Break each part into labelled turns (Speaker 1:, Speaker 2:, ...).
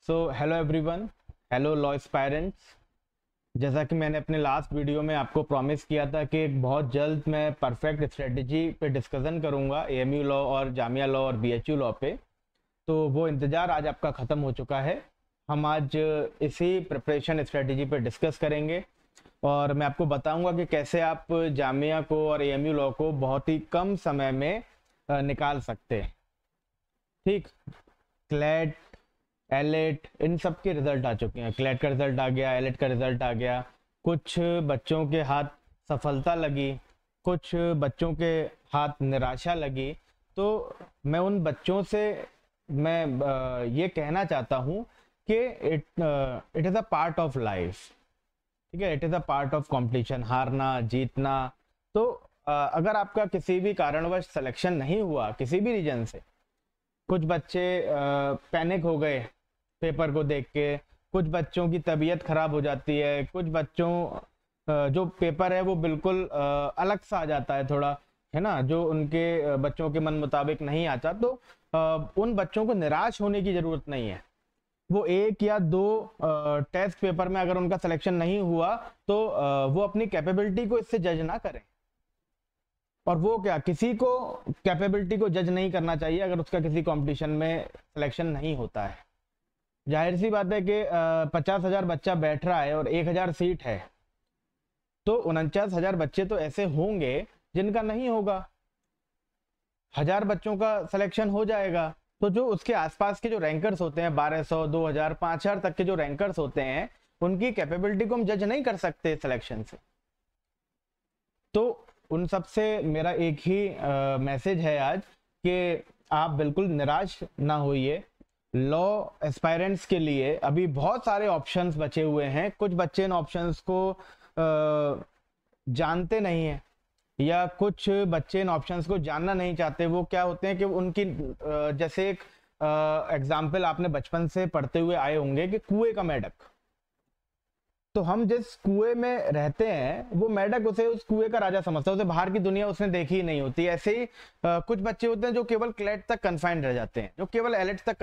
Speaker 1: So hello everyone, hello law aspirants. जैसा कि मैंने अपने लास्ट वीडियो में आपको प्रॉमिस किया था कि बहुत जल्द मैं परफेक्ट स्ट्रेटजी पे डिस्कशन करूंगा एएमयू लॉ और जामिया लॉ और बीएचयू लॉ पे। तो वो इंतज़ार आज आपका ख़त्म हो चुका है। हम आज इसी प्रिपरेशन स्ट्रेटजी पे डिस्कस करेंगे और मैं आपको बताऊंगा कि कैसे आप जामिया को और एएमयू लॉ को बहुत ही कम समय में निकाल सकते हैं। ठीक, क्लैट एलेट इन सब के रिजल्ट आ चुके हैं। क्लैट का रिजल्ट आ गया, एलेट का रिजल्ट आ गया। कुछ बच्चों के हाथ सफलता लगी, कुछ बच्चों के हाथ निराशा लगी। तो मैं उन बच्चों से ये कहना चाहता हूँ कि it is a part of life. ठीक है, it is a part of competition, हारना जीतना। तो अगर आपका किसी भी कारणवश सिलेक्शन नहीं हुआ किसी भी रीजन से, कुछ बच्चे पैनिक हो गए पेपर को देख के, कुछ बच्चों की तबीयत खराब हो जाती है, कुछ बच्चों जो पेपर है वो बिल्कुल अलग सा आ जाता है थोड़ा, है ना, जो उनके बच्चों के मन मुताबिक नहीं आता। तो उन बच्चों को निराश होने की जरूरत नहीं है। वो एक या दो टेस्ट पेपर में अगर उनका सिलेक्शन नहीं हुआ तो वो अपनी कैपेबिलिटी को इससे जज ना करें। और वो क्या, किसी को कैपेबिलिटी को जज नहीं करना चाहिए अगर उसका किसी कंपटीशन में सिलेक्शन नहीं होता है। जाहिर सी बात है कि 50,000 बच्चा बैठ रहा है और 1,000 सीट है, तो 49,000 बच्चे तो ऐसे होंगे जिनका नहीं होगा। 1,000 बच्चों का सिलेक्शन हो जाएगा, तो जो उसके आसपास के जो रैंकर्स होते हैं 1,200, 2,000, 5,000 तक के जो रैंकर्स होते हैं, उनकी कैपेबिलिटी को हम जज नहीं कर सकते सिलेक्शन से। तो उन सब से मेरा एक ही मैसेज है आज कि आप बिल्कुल निराश ना होइए। लॉ एस्पायरेंट्स के लिए अभी बहुत सारे ऑप्शंस बचे हुए हैं। कुछ बच्चे इन ऑप्शंस को जानते नहीं हैं, या कुछ बच्चे इन ऑप्शंस को जानना नहीं चाहते। वो क्या होते हैं कि उनकी जैसे एक एग्जाम्पल आपने बचपन से पढ़ते हुए आए होंगे कि कुएं का मेंढक। तो हम जिस कुएं में रहते हैं वो मेंढक उसे उस कुएं का राजा समझता है, उसे बाहर की दुनिया उसने देखी ही नहीं होती। ऐसे ही कुछ बच्चे होते हैं जो केवल क्लेट तक कन्फाइंड रह जाते हैं, जो केवल एलेट तक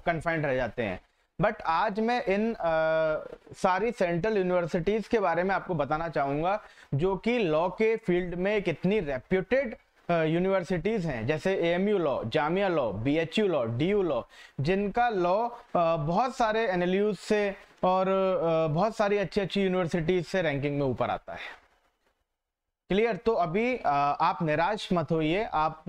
Speaker 1: कन्फाइंड रह जाते हैं। बट आज मैं इन सारी सेंट्रल यूनिवर्सिटीज के बारे में आपको बताना चाहूंगा जो कि लॉ के फील्ड में एक इतनी रेप्यूटेड यूनिवर्सिटीज हैं, जैसे AMU law, Jamia law, BHU law, DU law, जिनका लॉ बहुत सारे एनएलयूज से और बहुत सारी अच्छी अच्छी यूनिवर्सिटीज से रैंकिंग में ऊपर आता है। क्लियर? तो अभी आप निराश मत होइए, आप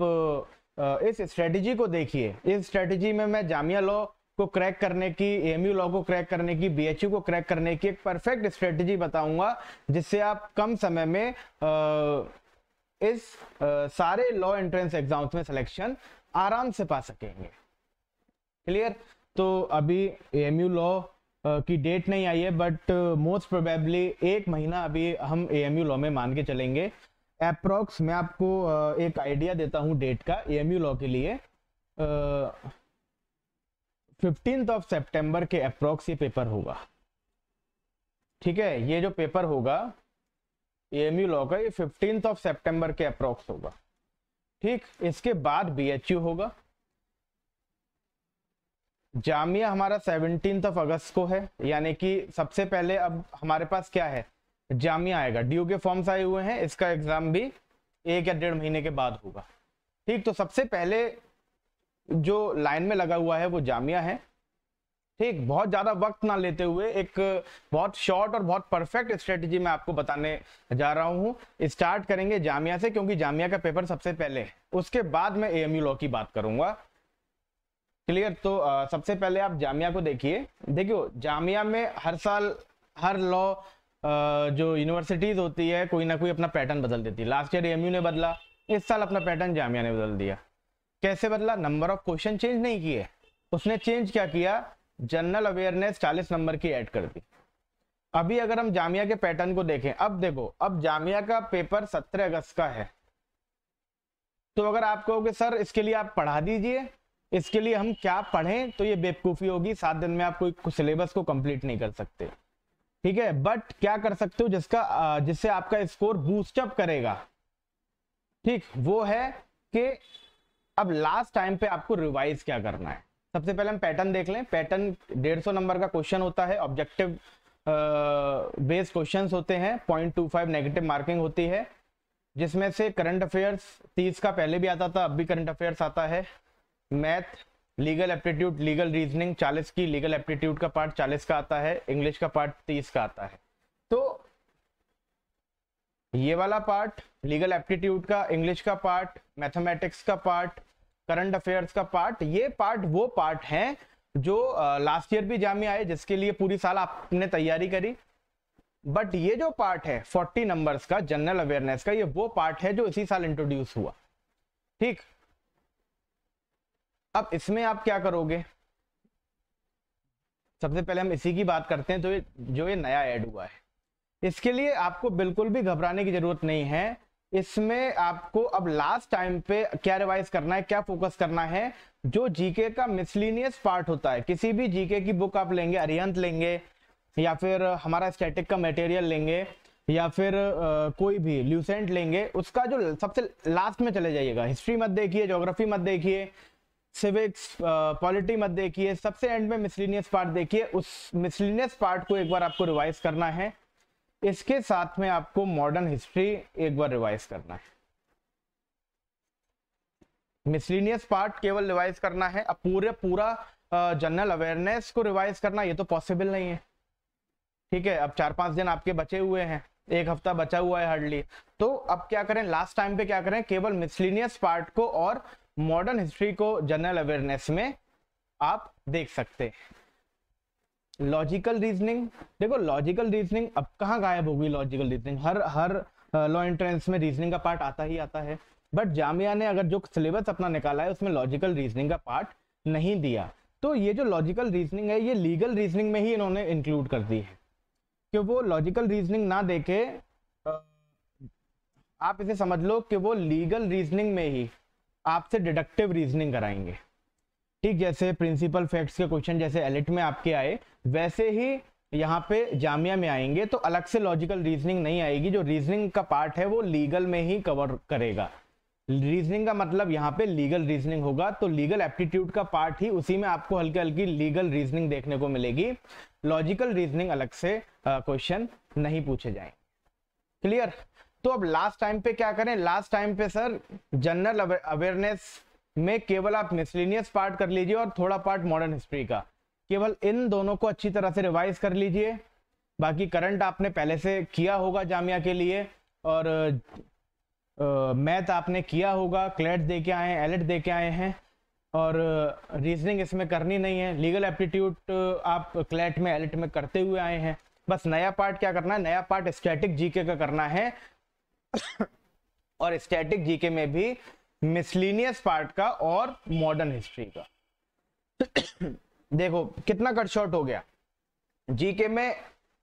Speaker 1: इस स्ट्रेटजी को देखिए। इस स्ट्रेटजी में मैं जामिया लॉ को क्रैक करने की, एएमयू लॉ को क्रैक करने की, बीएचयू को क्रैक करने की एक परफेक्ट स्ट्रेटजी बताऊंगा, जिससे आप कम समय में इस सारे लॉ एंट्रेंस एग्जाम्स में सिलेक्शन आराम से पा सकेंगे। क्लियर? तो अभी एएमयू लॉ की डेट नहीं आई है, बट मोस्ट प्रोबेबली 1 महीना अभी हम एएमयू लॉ में मान के चलेंगे। अप्रोक्स मैं आपको एक आइडिया देता हूं डेट का एएमयू लॉ के लिए। 15 सितंबर के अप्रोक्स ये पेपर होगा। ठीक है, ये जो पेपर होगा एएमयू लॉ का, ये 15 सितंबर के अप्रोक्स होगा। ठीक, इसके बाद बीएचयू होगा। जामिया हमारा 17 अगस्त को है, यानी कि सबसे पहले अब हमारे पास क्या है, जामिया आएगा। डीयू के फॉर्म्स आए हुए हैं, इसका एग्जाम भी 1 या 1.5 महीने के बाद होगा। ठीक, तो सबसे पहले जो लाइन में लगा हुआ है वो जामिया है। ठीक, बहुत ज्यादा वक्त ना लेते हुए एक बहुत शॉर्ट और बहुत परफेक्ट स्ट्रेटजी मैं आपको बताने जा रहा हूं। स्टार्ट करेंगे जामिया से, क्योंकि जामिया का पेपर सबसे पहले है, उसके बाद मैं एएमयू लॉ की बात करूंगा। क्लियर? तो सबसे पहले आप जामिया को देखिए। देखियो, जामिया में हर साल हर लॉ जो यूनिवर्सिटीज होती है कोई ना कोई अपना पैटर्न बदल देती है। लास्ट ईयर एएमयू ने बदला, इस साल अपना पैटर्न जामिया ने बदल दिया। कैसे बदला? नंबर ऑफ क्वेश्चन चेंज नहीं किए, उसने चेंज क्या किया, जनरल अवेयरनेस 40 नंबर की ऐड कर दी। अभी अगर हम जामिया के पैटर्न को देखें, अब देखो, अब जामिया का पेपर 17 अगस्त का है। तो अगर आप कहोगे सर इसके लिए आप पढ़ा दीजिए, इसके लिए हम क्या पढ़ें, तो ये बेवकूफी होगी। 7 दिन में आप कोई सिलेबस को कंप्लीट नहीं कर सकते। ठीक है, बट क्या कर सकते हो जिससे आपका स्कोर बूस्टअप करेगा। ठीक, वो है कि अब लास्ट टाइम पे आपको रिवाइज क्या करना है। सबसे पहले हम पैटर्न देख लें। पैटर्न 150 नंबर का क्वेश्चन होता है, ऑब्जेक्टिव बेस्ड क्वेश्चंस होते हैं, 0.25 नेगेटिव मार्किंग होती है, जिसमें से करंट अफेयर्स 30 का पहले भी आता था, अब भी करंट अफेयर्स आता है। Math, legal aptitude, legal reasoning 40 की, लीगल एप्टीट्यूड का पार्ट 40 का आता है, इंग्लिश का पार्ट 30 का आता है। तो ये वाला पार्ट लीगल एप्टीट्यूड का, इंग्लिश का पार्ट, मैथमेटिक्स का पार्ट, करंट अफेयर्स का पार्ट, ये पार्ट वो पार्ट हैं जो लास्ट ईयर भी जामिया आए, जिसके लिए पूरी साल आपने तैयारी करी। बट ये जो पार्ट है 40 नंबर्स का जनरल अवेयरनेस का, ये वो पार्ट है जो इसी साल इंट्रोड्यूस हुआ। ठीक, अब इसमें आप क्या करोगे? सबसे पहले हम इसी की बात करते हैं। तो जो ये नया ऐड हुआ है, इसके लिए आपको बिल्कुल भी घबराने की जरूरत नहीं है। इसमें आपको अब लास्ट टाइम पे क्या रिवाइज करना है, क्या फोकस करना है? जो जीके का मिसलिनियस पार्ट होता है, किसी भी जीके की बुक आप लेंगे, अरिहंत लेंगे या फिर हमारा स्टैटिक का मटेरियल लेंगे या फिर कोई भी ल्यूसेंट लेंगे, उसका जो सबसे लास्ट में चले जाइएगा। हिस्ट्री मत देखिए, ज्योग्राफी मत देखिए, सिविक्स, पॉलिटी मत देखिए, सबसे एंड में मिसलिनियस पार्ट देखिए। उस मिसलिनियस पार्ट को एक बार आपको रिवाइज करना है। इसके साथ में आपको मॉडर्न हिस्ट्री एक बार रिवाइज करना है। मिसलिनियस पार्ट केवल रिवाइज करना है, अब पूरा जनरल अवेयरनेस को रिवाइज करना ये तो पॉसिबल नहीं है। ठीक है, अब 4-5 दिन आपके बचे हुए हैं, एक हफ्ता बचा हुआ है हार्डली। तो अब क्या करें, लास्ट टाइम पे क्या करें, केवल मिसलिनियस पार्ट को और मॉडर्न हिस्ट्री को जनरल अवेयरनेस में आप देख सकते हैं। लॉजिकल रीजनिंग, देखो लॉजिकल रीजनिंग अब कहाँ गायब होगी? लॉजिकल रीजनिंग हर लॉ एंट्रेंस में रीजनिंग का पार्ट आता ही आता है, बट जामिया ने अगर जो सिलेबस अपना निकाला है उसमें लॉजिकल रीजनिंग का पार्ट नहीं दिया। तो ये जो लॉजिकल रीजनिंग है, ये लीगल रीजनिंग में ही इन्होंने इंक्लूड कर दी है, कि वो लॉजिकल रीजनिंग ना देके आप इसे समझ लो कि वो लीगल रीजनिंग में ही आपसे डिडक्टिव रीजनिंग कराएंगे। ठीक, जैसे प्रिंसिपल फैक्ट्स के क्वेश्चन जैसे एलिट में आपके आए, वैसे ही यहाँ पे जामिया में आएंगे। तो अलग से लॉजिकल रीजनिंग नहीं आएगी, जो रीजनिंग का पार्ट है वो लीगल में ही कवर करेगा। रीजनिंग का मतलब यहाँ पे लीगल रीजनिंग होगा, तो लीगल एप्टीट्यूड का पार्ट ही उसी में आपको हल्की हल्की लीगल रीजनिंग देखने को मिलेगी। लॉजिकल रीजनिंग अलग से क्वेश्चन नहीं पूछे जाएंगे। क्लियर? तो अब लास्ट टाइम पे क्या करें? लास्ट टाइम पे सर जनरल अवेयरनेस में केवल आप मिसलिनियस पार्ट कर लीजिए और थोड़ा पार्ट मॉडर्न हिस्ट्री का, केवल इन दोनों को अच्छी तरह से रिवाइज कर लीजिए। बाकी करंट आपने पहले से किया होगा जामिया के लिए, और मैथ आपने किया होगा, क्लेट दे के आए हैं, एलिट दे के आए हैं, और रीजनिंग इसमें करनी नहीं है। लीगल एप्टीट्यूड आप क्लेट में, एलिट में करते हुए आए हैं। बस नया पार्ट क्या करना है? नया पार्ट स्टैटिक जीके का करना है और स्टैटिक जीके में भी मिसलिनियस पार्ट का और मॉडर्न हिस्ट्री का। देखो कितना कट शॉर्ट हो गया। जीके में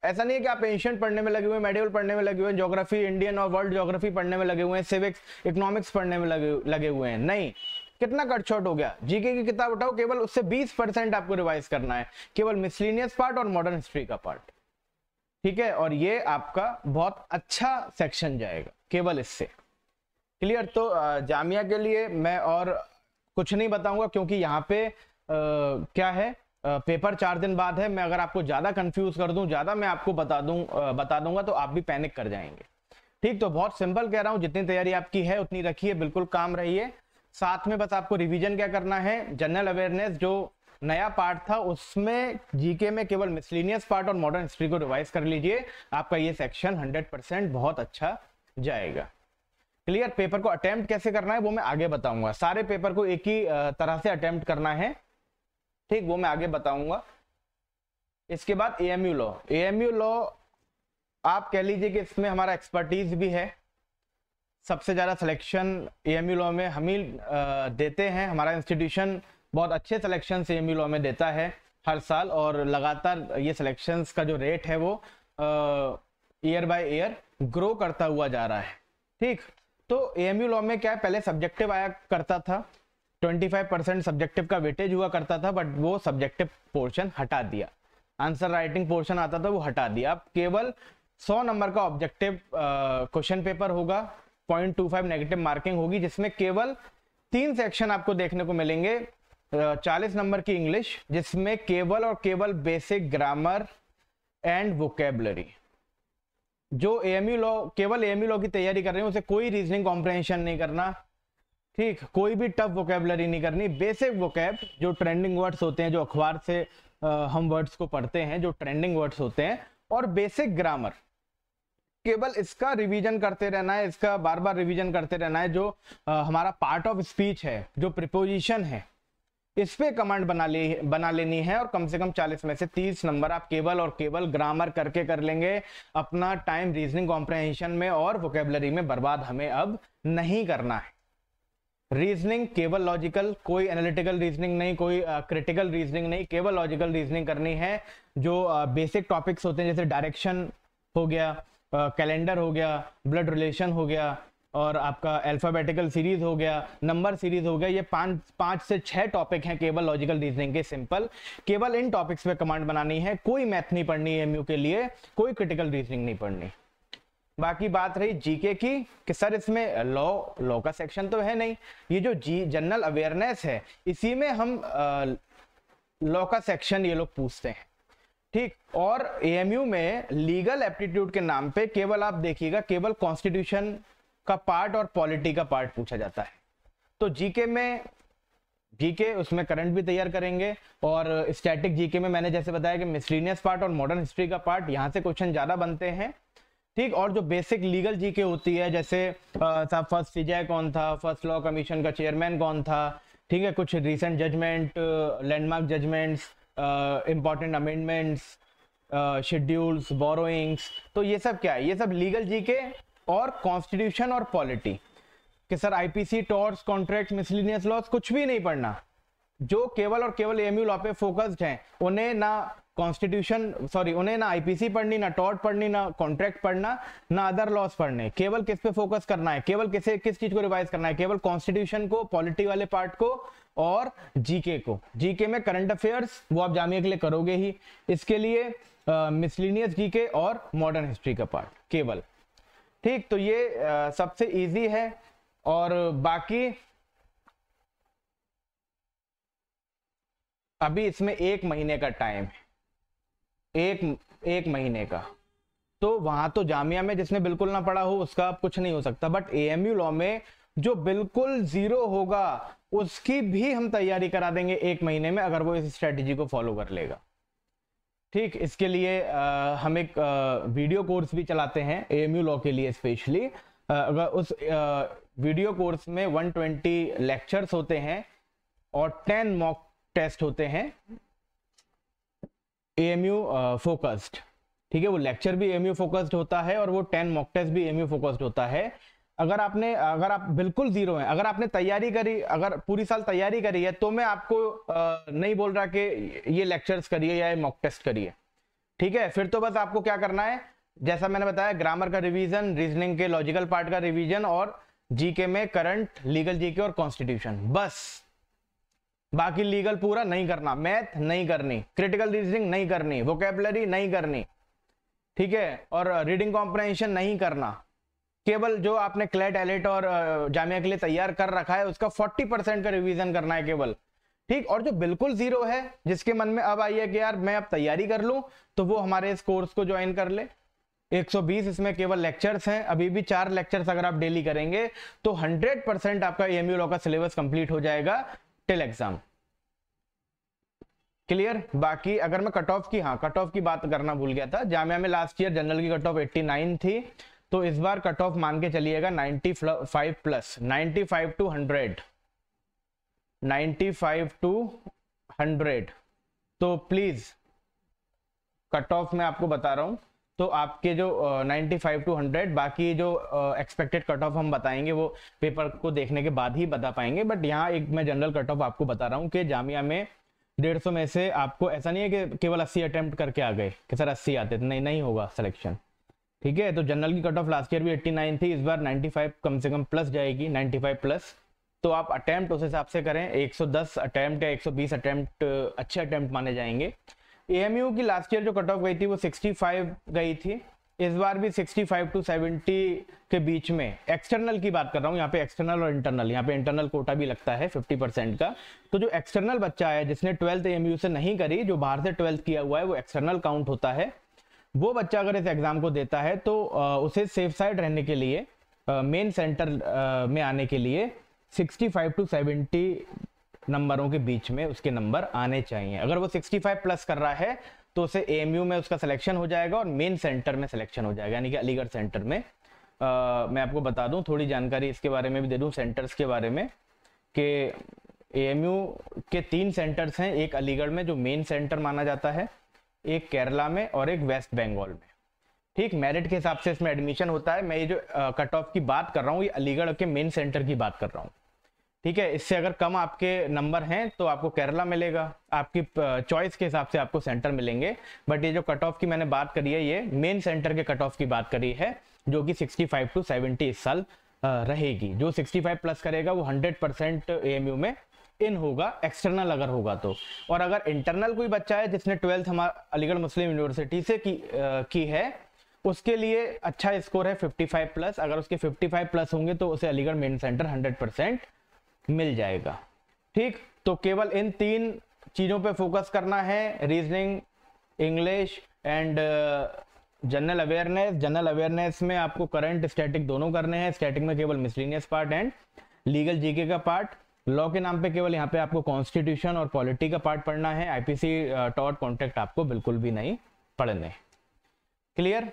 Speaker 1: ऐसा नहीं है कि आप एंशिएंट पढ़ने में लगे हुए, मेडिवल पढ़ने में लगे हुए हैं, ज्योग्राफी, इंडियन और वर्ल्ड ज्योग्राफी पढ़ने में लगे हुए हैं, सिविक्स, इकोनॉमिक्स पढ़ने में लगे हुए हैं। नहीं, कितना कट शॉर्ट हो गया। जीके की किताब उठाओ, केवल उससे 20% आपको रिवाइज करना है, केवल मिसलिनियस पार्ट और मॉडर्न हिस्ट्री का पार्ट। ठीक है, और ये आपका बहुत अच्छा सेक्शन जाएगा केवल इससे। क्लियर? तो जामिया के लिए मैं और कुछ नहीं बताऊंगा, क्योंकि यहाँ पे क्या है, पेपर 4 दिन बाद है। मैं अगर आपको ज्यादा कंफ्यूज कर दूं, ज्यादा मैं आपको बता दूंगा तो आप भी पैनिक कर जाएंगे। ठीक, तो बहुत सिंपल कह रहा हूं, जितनी तैयारी आपकी है उतनी रखिए, बिल्कुल काम रहिए। साथ में बस आपको रिवीजन क्या करना है, जनरल अवेयरनेस जो नया पार्ट था उसमें जीके में केवल मिसलिनियस पार्ट और मॉडर्न हिस्ट्री को रिवाइज कर लीजिए। आपका ये सेक्शन 100% बहुत अच्छा जाएगा। क्लियर? पेपर को अटेम्प्ट कैसे करना है वो मैं आगे बताऊंगा। सारे पेपर को एक ही तरह से अटेम्प्ट करना है, ठीक, वो मैं आगे बताऊंगा। इसके बाद एएमयू लॉ। एएमयू लॉ आप कह लीजिए कि इसमें हमारा एक्सपर्टीज भी है। सबसे ज्यादा सिलेक्शन एएमयू लॉ में हम ही देते हैं। हमारा इंस्टीट्यूशन बहुत अच्छे सिलेक्शन एएमयू लॉ में देता है हर साल, और लगातार ये सिलेक्शंस का जो रेट है वो ईयर बाय ईयर ग्रो करता हुआ जा रहा है। ठीक, तो एएमयू लॉ में क्या है, पहले सब्जेक्टिव आया करता था, 25% सब्जेक्टिव का वेटेज हुआ करता था, बट वो सब्जेक्टिव पोर्शन हटा दिया। आंसर राइटिंग पोर्शन आता था, वो हटा दिया। अब केवल 100 नंबर का ऑब्जेक्टिव क्वेश्चन पेपर होगा, 0.25 नेगेटिव मार्किंग होगी, जिसमें केवल 3 सेक्शन आपको देखने को मिलेंगे। 40 नंबर की इंग्लिश, जिसमें केवल और केवल बेसिक ग्रामर एंड वोकेबलरी। जो एएमयू लॉ, केवल एएमयू लॉ की तैयारी कर रहे हैं, उसे कोई रीजनिंग कॉम्प्रहेंशन नहीं करना, ठीक, कोई भी टफ वोकेबलरी नहीं करनी। बेसिक वोकेब, जो ट्रेंडिंग वर्ड्स होते हैं, जो अखबार से हम वर्ड्स को पढ़ते हैं, जो ट्रेंडिंग वर्ड्स होते हैं, और बेसिक ग्रामर, केवल इसका रिवीजन करते रहना है, इसका बार बार रिवीजन करते रहना है। जो हमारा पार्ट ऑफ स्पीच है, जो प्रिपोजिशन है, इस पे कमांड बना लेनी है, और कम से कम 40 में से 30 नंबर आप केवल और केवल ग्रामर करके कर लेंगे। अपना टाइम रीजनिंग कॉम्प्रहेंशन में और वोकेबलरी में बर्बाद हमें अब नहीं करना है। रीजनिंग केवल लॉजिकल, कोई एनालिटिकल रीजनिंग नहीं, कोई क्रिटिकल रीजनिंग नहीं, केवल लॉजिकल रीजनिंग करनी है। जो बेसिक टॉपिक्स होते हैं, जैसे डायरेक्शन हो गया, कैलेंडर हो गया, ब्लड रिलेशन हो गया, और आपका अल्फाबेटिकल सीरीज हो गया, नंबर सीरीज हो गया, ये 5 से 6 टॉपिक हैं केवल लॉजिकल रीजनिंग के, सिंपल। केवल इन टॉपिक्स पे कमांड बनानी है, कोई मैथ नहीं पढ़नी एमयू के लिए, कोई क्रिटिकल रीजनिंग नहीं पढ़नी। बाकी बात रही जीके की, कि सर इसमें लॉ का सेक्शन तो है नहीं, ये जो जनरल अवेयरनेस है, इसी में हम लॉ का सेक्शन ये लोग पूछते हैं, ठीक। और एएमयू में लीगल एप्टीट्यूड के नाम पे केवल आप देखिएगा, केवल कॉन्स्टिट्यूशन का पार्ट और पॉलिटी का पार्ट पूछा जाता है। तो जीके में, जीके उसमें करंट भी तैयार करेंगे, और स्टैटिक जीके में मैंने जैसे बताया कि मिसलिनियस पार्ट और मॉडर्न हिस्ट्री का पार्ट, यहाँ से क्वेश्चन ज्यादा बनते हैं, ठीक। और जो बेसिक लीगल जीके होती है, जैसे साहब फर्स्ट सीजे कौन था, फर्स्ट लॉ कमीशन का चेयरमैन कौन था, ठीक है, कुछ recent judgement, landmark judgements, important amendments, schedules, borrowings, तो ये सब क्या है, ये सब लीगल जीके और कॉन्स्टिट्यूशन और पॉलिटी। कि sir IPC, torts, contract, miscellaneous laws कुछ भी नहीं पढ़ना। जो केवल और केवल एएमयू लॉ पे फोकस्ड हैं, उन्हें ना उन्हें ना आईपीसी पढ़नी, ना टॉर्ट पढ़नी, ना कॉन्ट्रैक्ट पढ़ना, ना अदर लॉस पढ़ने। केवल किस पे फोकस करना है, केवल किस चीज को रिवाइज करना है, केवल कॉन्स्टिट्यूशन को, पॉलिटी वाले पार्ट को, और जीके को। जीके में करंट अफेयर्स वो आप जामिया के लिए करोगे ही, इसके लिए मिसलिनियस जीके और मॉडर्न हिस्ट्री का पार्ट केवल, ठीक। तो ये सबसे इजी है। और बाकी अभी इसमें 1 महीने का टाइम है, एक महीने का। तो वहां तो जामिया में जिसने बिल्कुल ना पढ़ा हो उसका कुछ नहीं हो सकता, बट एएमयू लॉ में जो बिल्कुल जीरो होगा उसकी भी हम तैयारी करा देंगे 1 महीने में, अगर वो इस स्ट्रेटेजी को फॉलो कर लेगा, ठीक। इसके लिए हम एक वीडियो कोर्स भी चलाते हैं एएमयू लॉ के लिए स्पेशली। अगर उस वीडियो कोर्स में 120 लेक्चर्स होते हैं और 10 मॉक टेस्ट होते हैं एएमयू फोकस्ड, ठीक है। वो लेक्चर भी एएमयू फोकस्ड होता है और वो 10 मॉक टेस्ट भी एएमयू फोकस्ड होता है। अगर आप बिल्कुल जीरो हैं, अगर आपने तैयारी करी, अगर पूरी साल तैयारी करी है, तो मैं आपको नहीं बोल रहा कि ये लेक्चर्स करिए या मॉक टेस्ट करिए, ठीक है। फिर तो बस आपको क्या करना है, जैसा मैंने बताया, ग्रामर का रिवीजन, रीजनिंग के लॉजिकल पार्ट का रिवीजन, और जीके में करंट, लीगल जीके और कॉन्स्टिट्यूशन, बस। बाकी लीगल पूरा नहीं करना, मैथ नहीं करनी, क्रिटिकल रीजनिंग नहीं करनी, वोकेबलरी नहीं करनी, ठीक है, और रीडिंग कॉम्प्रहेंशन नहीं करना। केवल जो आपने क्लेट, एलेट और जामिया के लिए तैयार कर रखा है उसका 40% का रिवीजन करना है केवल, ठीक। और जो बिल्कुल जीरो है, जिसके मन में अब आई है कि यार मैं अब तैयारी कर लूं, तो वो हमारे इस कोर्स को ज्वाइन कर ले। 120 इसमें केवल लेक्चर्स हैं, अभी भी 4 लेक्चर्स अगर आप डेली करेंगे तो 100% आपका एएमयू लॉ का सिलेबस कंप्लीट हो जाएगा टिल एग्जाम। क्लियर। बाकी अगर मैं कट ऑफ की बात करना भूल गया था। जामिया में लास्ट ईयर जनरल की कट ऑफ 89 थी, तो इस बार कट ऑफ मान के चलिएगा 95 प्लस, 95 टू 100, 95 टू 100। तो प्लीज कट ऑफ मैं आपको बता रहा हूं, तो आपके जो 95 टू 100, बाकी जो एक्सपेक्टेड कट ऑफ हम बताएंगे वो पेपर को देखने के बाद ही बता पाएंगे। बट यहाँ एक मैं जनरल कट ऑफ आपको बता रहा हूँ कि जामिया में 150 में से आपको ऐसा नहीं है कि केवल 80 अटेम्प्ट करके आ गए कि सर 80 आते, नहीं होगा सिलेक्शन, ठीक है। तो जनरल की कट ऑफ लास्ट ईयर भी 89 थी, इस बार 95 कम से कम प्लस जाएगी, 95 प्लस। तो आप अटेम्प्ट उस हिसाब से करें, 110 अटेम्प्ट या 120 अटेम्प्ट अच्छे अटेम्प्ट माने जाएंगे। एएमयू की लास्ट ईयर जो कट ऑफ गई थी वो 65 गई थी, इस बार भी 65 टू 70 के बीच में, एक्सटर्नल की बात कर रहा हूँ यहाँ पे, एक्सटर्नल और इंटरनल, यहाँ पे इंटरनल कोटा भी लगता है 50% का। तो जो एक्सटर्नल बच्चा है जिसने 12th AMU से नहीं करी, जो बाहर से 12th किया हुआ है, वो एक्सटर्नल काउंट होता है। वो बच्चा अगर इस एग्जाम को देता है तो उसे सेफ साइड रहने के लिए, मेन सेंटर में आने के लिए 65 टू 70 नंबरों के बीच में उसके नंबर आने चाहिए। अगर वो 65 प्लस कर रहा है तो उसे AMU में उसका सिलेक्शन हो जाएगा और मेन सेंटर में सिलेक्शन हो जाएगा, यानी कि अलीगढ़ सेंटर में। मैं आपको बता दूं, थोड़ी जानकारी इसके बारे में भी दे दूं सेंटर्स के बारे में, कि AMU के 3 सेंटर्स हैं, एक अलीगढ़ में जो मेन सेंटर माना जाता है, एक केरला में और एक वेस्ट बंगाल में। ठीक, मेरिट के हिसाब से इसमें एडमिशन होता है। मैं ये जो कट ऑफ की बात कर रहा हूँ, ये अलीगढ़ के मेन सेंटर की बात कर रहा हूँ। ठीक है, इससे अगर कम आपके नंबर हैं तो आपको केरला मिलेगा, आपकी चॉइस के हिसाब से आपको सेंटर मिलेंगे। बट ये जो कट ऑफ की मैंने बात करी है, ये मेन सेंटर के कट ऑफ की बात करी है, जो कि 65 टू 70 इस साल रहेगी। जो 65 प्लस करेगा वो 100% AMU में इन होगा, एक्सटर्नल अगर होगा तो। और अगर इंटरनल कोई बच्चा है जिसने 12th हमारा अलीगढ़ मुस्लिम यूनिवर्सिटी से की है, उसके लिए अच्छा स्कोर है 55 प्लस। अगर उसके 55 प्लस होंगे तो उसे अलीगढ़ मेन सेंटर 100% मिल जाएगा। ठीक, तो केवल इन 3 चीजों पे फोकस करना है, reasoning, English and general awareness. General awareness में आपको करंट स्टैटिक दोनों करने हैं। स्टैटिक में केवल miscellaneous part and legal GK का पार्ट। लॉ के नाम पे केवल यहाँ पे आपको कॉन्स्टिट्यूशन और पॉलिटी का पार्ट पढ़ना है। IPC टॉट कॉन्ट्रैक्ट आपको बिल्कुल भी नहीं पढ़ने। क्लियर।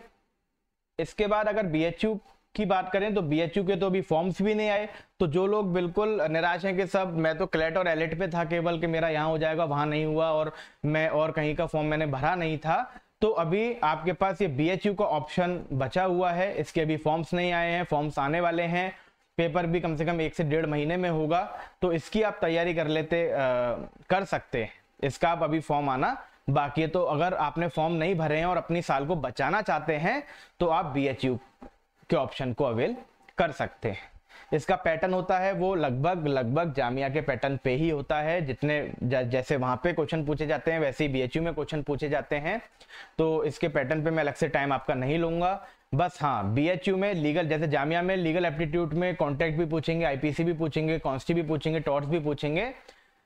Speaker 1: इसके बाद अगर BHU की बात करें तो BHU के तो अभी फॉर्म्स भी नहीं आए। तो जो लोग बिल्कुल निराश हैं कि सब मैं तो क्लेट और एलिट पे था केवल, कि मेरा यहाँ हो जाएगा, वहां नहीं हुआ, और मैं और कहीं का फॉर्म मैंने भरा नहीं था, तो अभी आपके पास ये BHU का ऑप्शन बचा हुआ है। इसके अभी फॉर्म्स नहीं आए हैं, फॉर्म्स आने वाले हैं। पेपर भी कम से कम 1 से 1.5 महीने में होगा, तो इसकी आप तैयारी कर सकते हैं। इसका आप अभी फॉर्म आना बाकी है। तो अगर आपने फॉर्म नहीं भरे हैं और अपनी साल को बचाना चाहते हैं तो आप BHU के ऑप्शन को अवेल कर सकते हैं। इसका पैटर्न होता है वो लगभग जामिया के पैटर्न पे ही होता है। जितने जैसे वहां पे क्वेश्चन पूछे जाते हैं वैसे ही BHU में क्वेश्चन पूछे जाते हैं। तो इसके पैटर्न पे मैं अलग से टाइम आपका नहीं लूंगा। बस हाँ, BHU में लीगल, जैसे जामिया में लीगल एप्टीट्यूड में कॉन्ट्रैक्ट भी पूछेंगे, IPC भी पूछेंगे, कॉन्स्टी भी पूछेंगे, टॉर्ट्स भी पूछेंगे।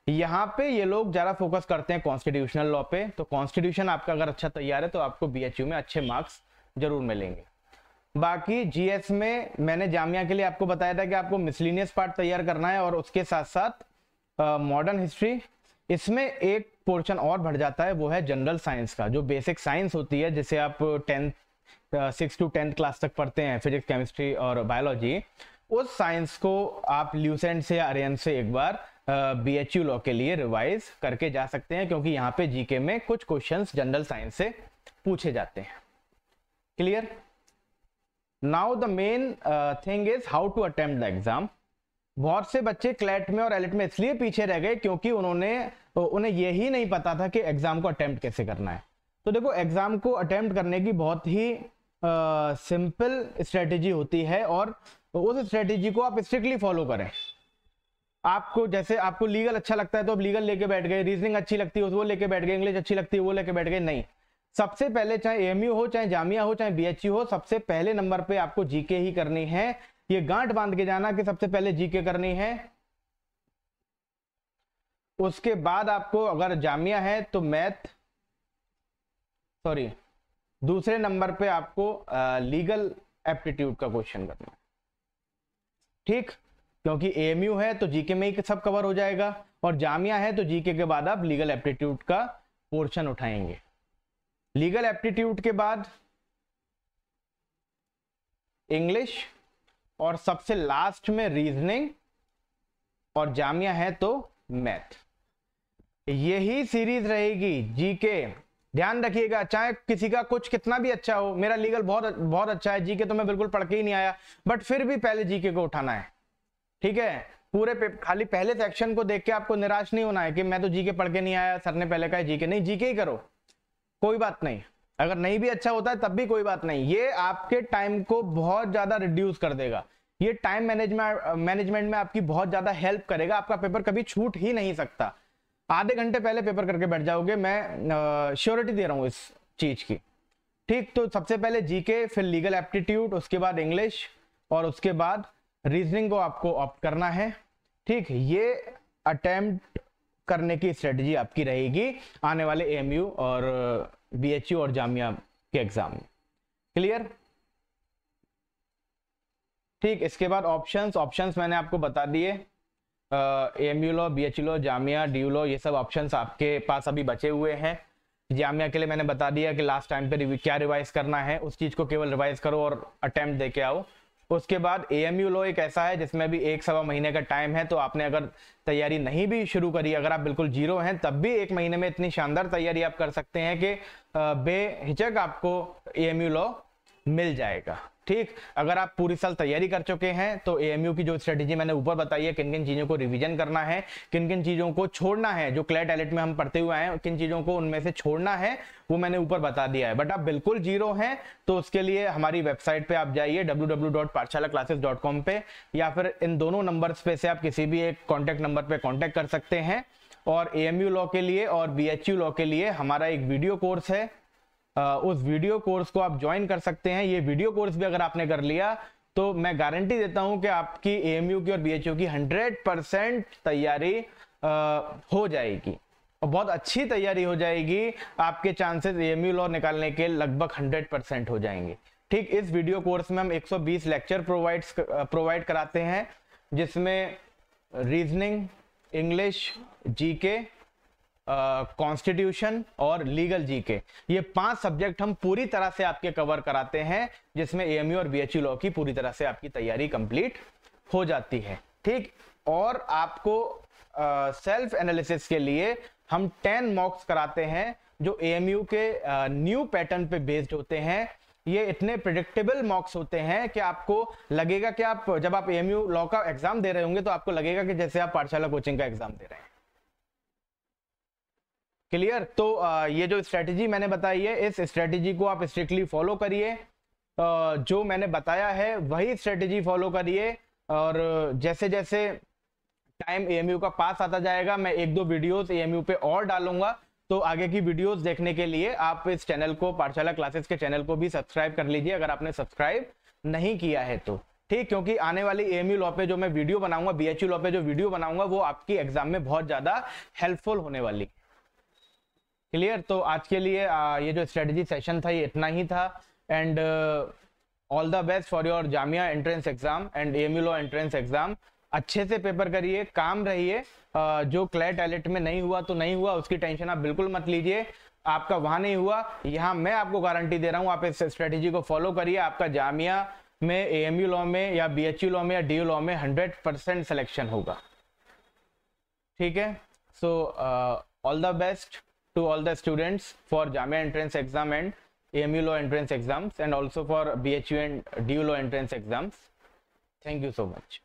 Speaker 1: यहाँ पे ये लोग ज्यादा फोकस करते हैं कॉन्स्टिट्यूशनल लॉ पे। तो कॉन्स्टिट्यूशन आपका अगर अच्छा तैयार है तो आपको BHU में अच्छे मार्क्स जरूर मिलेंगे। बाकी GS में मैंने जामिया के लिए आपको बताया था कि आपको मिसलिनियस पार्ट तैयार करना है और उसके साथ साथ मॉडर्न हिस्ट्री। इसमें एक पोर्शन और बढ़ जाता है, वो है जनरल साइंस का, जो बेसिक साइंस होती है, जिसे आप 6 to 10th क्लास तक पढ़ते हैं, फिजिक्स, केमिस्ट्री और बायोलॉजी। उस साइंस को आप ल्यूसेंट से या आर्यन से एक बार BHU लॉ के लिए रिवाइज करके जा सकते हैं, क्योंकि यहाँ पे GK में कुछ क्वेश्चंस जनरल साइंस से पूछे जाते हैं। Clear. Now the main thing is how to attempt the exam. बहुत से बच्चे क्लैट में और एलिट में इसलिए पीछे रह गए क्योंकि उन्हें यही नहीं पता था कि एग्जाम को अटेम्प्ट कैसे करना है। तो देखो, एग्जाम को अटेम्प्ट करने की बहुत ही सिंपल स्ट्रेटेजी होती है, और उस स्ट्रेटेजी को आप स्ट्रिक्टली फॉलो करें। आपको जैसे आपको लीगल अच्छा लगता है तो आप लीगल लेके बैठ गए, रीजनिंग अच्छी लगती है वो लेके बैठ गए, इंग्लिश अच्छी लगती है वो लेके बैठ गए। नहीं, सबसे पहले चाहे AMU हो, चाहे जामिया हो, चाहे BHU हो, सबसे पहले नंबर पे आपको GK ही करनी है। ये गांठ बांध के जाना कि सबसे पहले GK करनी है। उसके बाद आपको अगर जामिया है तो दूसरे नंबर पे आपको लीगल एप्टीट्यूड का क्वेश्चन करना है। ठीक, क्योंकि AMU है तो GK में ही सब कवर हो जाएगा, और जामिया है तो GK के बाद आप लीगल एप्टीट्यूड का पोर्शन उठाएंगे। लीगल एप्टीट्यूड के बाद इंग्लिश, और सबसे लास्ट में रीजनिंग, और जामिया है तो मैथ। यही सीरीज रहेगी GK। ध्यान रखिएगा, चाहे किसी का कुछ कितना भी अच्छा हो, मेरा लीगल बहुत अच्छा है, GK तो मैं बिल्कुल पढ़ के ही नहीं आया, बट फिर भी पहले GK को उठाना है। ठीक है, पूरे खाली पहले सेक्शन को देख के आपको निराश नहीं होना है कि मैं तो GK पढ़ के नहीं आया, सर ने पहले कहा GK। नहीं, GK ही करो, कोई बात नहीं। अगर नहीं भी अच्छा होता है तब भी कोई बात नहीं। ये आपके टाइम को बहुत ज्यादा रिड्यूस कर देगा। ये टाइम मैनेजमेंट में आपकी बहुत ज्यादा हेल्प करेगा। आपका पेपर कभी छूट ही नहीं सकता। आधे घंटे पहले पेपर करके बैठ जाओगे, मैं श्योरिटी दे रहा हूं इस चीज की। ठीक, तो सबसे पहले जीके, फिर लीगल एप्टीट्यूड, उसके बाद इंग्लिश और उसके बाद रीजनिंग को आपको ऑप्ट करना है। ठीक, ये अटेम्प्ट करने की स्ट्रेटजी आपकी रहेगी आने वाले एएमयू और बीएचयू और जामिया के एग्जाम में। क्लियर? ठीक, इसके बाद ऑप्शंस मैंने आपको बता दिए। AMU law, BHU law, Jamia, DU law, ये सब ऑप्शंस आपके पास अभी बचे हुए हैं। जामिया के लिए मैंने बता दिया कि लास्ट टाइम पे क्या रिवाइज करना है, उस चीज को केवल रिवाइज करो और अटेम्प्ट दे के आओ। उसके बाद एएमयू लॉ एक ऐसा है जिसमें भी 1-1.25 महीने का टाइम है, तो आपने अगर तैयारी नहीं भी शुरू करी, अगर आप बिल्कुल जीरो हैं, तब भी 1 महीने में इतनी शानदार तैयारी आप कर सकते हैं कि बेहिचक आपको एएमयू लॉ मिल जाएगा। ठीक, अगर आप पूरी साल तैयारी कर चुके हैं तो एएमयू की जो स्ट्रेटेजी मैंने ऊपर बताई है, किन किन चीजों को रिवीजन करना है, किन किन चीजों को छोड़ना है, जो क्लैट एलिट में हम पढ़ते हुए आए हैं, किन चीजों को उनमें से छोड़ना है, वो मैंने ऊपर बता दिया है। बट आप बिल्कुल जीरो हैं तो उसके लिए हमारी वेबसाइट पे आप जाइए www.pathshalaclasses.com पे, या फिर इन दोनों नंबर्स पे से आप किसी भी एक कॉन्टेक्ट नंबर पे कॉन्टेक्ट कर सकते हैं। और एएमयू लॉ के लिए और बीएचयू लॉ के लिए हमारा एक वीडियो कोर्स है, उस वीडियो कोर्स को आप ज्वाइन कर सकते हैं। ये वीडियो कोर्स भी अगर आपने कर लिया तो मैं गारंटी देता हूं कि आपकी एएमयू की और बीएचयू की 100% तैयारी हो जाएगी और बहुत अच्छी तैयारी हो जाएगी। आपके चांसेस एएमयू लॉ निकालने के लगभग 100% हो जाएंगे। ठीक, इस वीडियो कोर्स में हम 120 लेक्चर प्रोवाइड कराते हैं, जिसमें रीजनिंग, इंग्लिश, जीके, कॉन्स्टिट्यूशन और लीगल जीके, ये 5 सब्जेक्ट हम पूरी तरह से आपके कवर कराते हैं, जिसमें एएमयू और बीएचयू लॉ की पूरी तरह से आपकी तैयारी कंप्लीट हो जाती है। ठीक, और आपको सेल्फ एनालिसिस के लिए हम 10 मॉक्स कराते हैं जो एएमयू के न्यू पैटर्न पे बेस्ड होते हैं। ये इतने प्रिडिक्टेबल मॉक्स होते हैं कि आपको लगेगा कि आप जब आप एएमयू लॉ का एग्जाम दे रहे होंगे तो आपको लगेगा कि जैसे आप पाठशाला कोचिंग का एग्जाम दे रहे हैं। क्लियर? तो ये जो स्ट्रेटेजी मैंने बताई है, इस स्ट्रेटेजी को आप स्ट्रिक्टली फॉलो करिए। जो मैंने बताया है वही स्ट्रेटेजी फॉलो करिए, और जैसे जैसे टाइम एएमयू का पास आता जाएगा मैं 1-2 वीडियोस एएमयू पे और डालूंगा। तो आगे की वीडियोस देखने के लिए आप इस चैनल को, पाठशाला क्लासेस के चैनल को भी सब्सक्राइब कर लीजिए अगर आपने सब्सक्राइब नहीं किया है तो। ठीक, क्योंकि आने वाली एएमयू लॉ पे जो मैं वीडियो बनाऊंगा, बीएचयू लॉ पे जो वीडियो बनाऊंगा, वो आपकी एग्जाम में बहुत ज्यादा हेल्पफुल होने वाली। क्लियर? तो आज के लिए ये जो स्ट्रेटजी सेशन था ये इतना ही था। And all the best for your Jamia entrance exam and AMU law entrance exam. अच्छे से पेपर करिए, काम रहिए। जो क्लैट एलिट में नहीं हुआ तो नहीं हुआ, उसकी टेंशन आप बिल्कुल मत लीजिए। आपका वहां नहीं हुआ, यहाँ मैं आपको गारंटी दे रहा हूँ, आप इस स्ट्रेटेजी को फॉलो करिए, आपका जामिया में, एएमयू लॉ में या बीएचयू लॉ में या डीयू लॉ में 100% सिलेक्शन होगा। ठीक है? So all the best to all the students for Jamia entrance exam and AMU law entrance exams, and also for BHU and DU law entrance exams. Thank you so much.